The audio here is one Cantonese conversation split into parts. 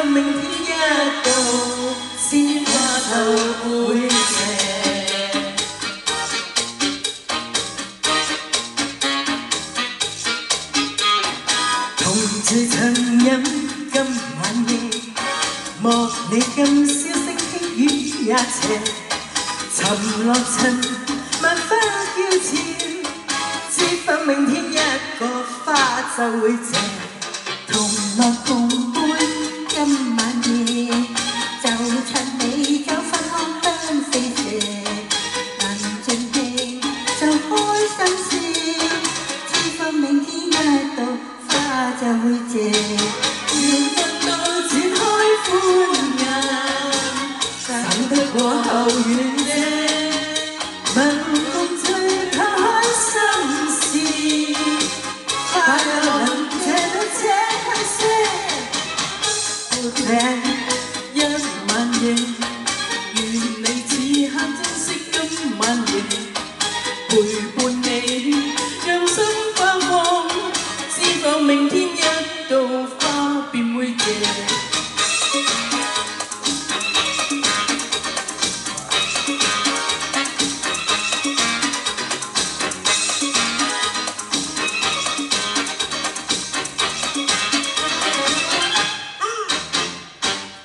明天一到，鮮花就會謝。同醉曾飲今晚夜，莫你今宵聲輕語也斜，沉落塵萬花嬌俏，知否明天一個花就會謝。同樂共杯今晚夜，就趁美酒分開香四射，能盡興就開心笑，知否明天一到花就會謝。緣分到展開歡顏，散得過後遠些，問共醉拋開心事，快樂能這去些。這一晚夜，願你此刻珍惜今晚夜，陪伴你，讓心發光。知否明天一到花便會謝。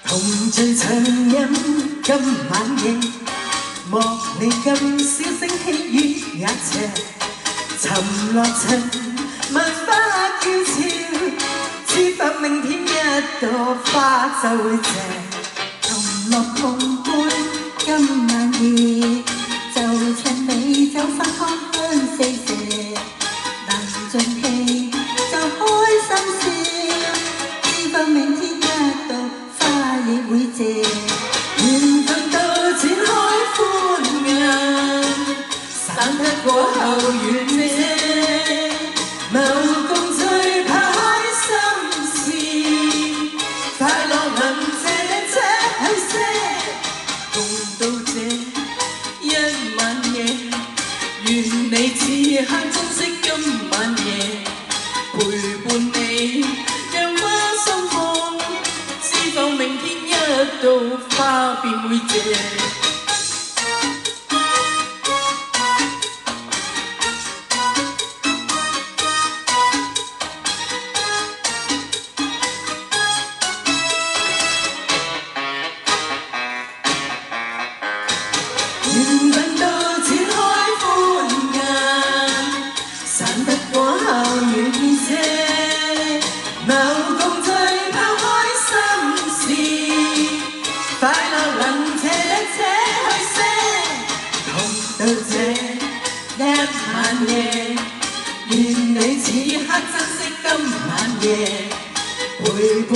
同醉曾飲今晚夜，莫你今宵聲輕語也斜，沉落塵萬花嬌俏，知否明天一朵花就會謝。同樂共杯今晚夜，就趁美酒分開香四射，能盡興就開心笑，知否明天一到花亦會謝。緣分到展開歡顏，散得過後遠些，謀共醉拋開心事，快樂能這去些。共到這一晚夜，願你此刻珍惜今晚夜，陪伴你讓花心放，知否明天一到花便會謝。緣分到展開歡顏，散得過後遠些，謀共醉拋開心事，快樂能這去些。同到這一晚夜，願你此刻珍惜今晚夜，陪伴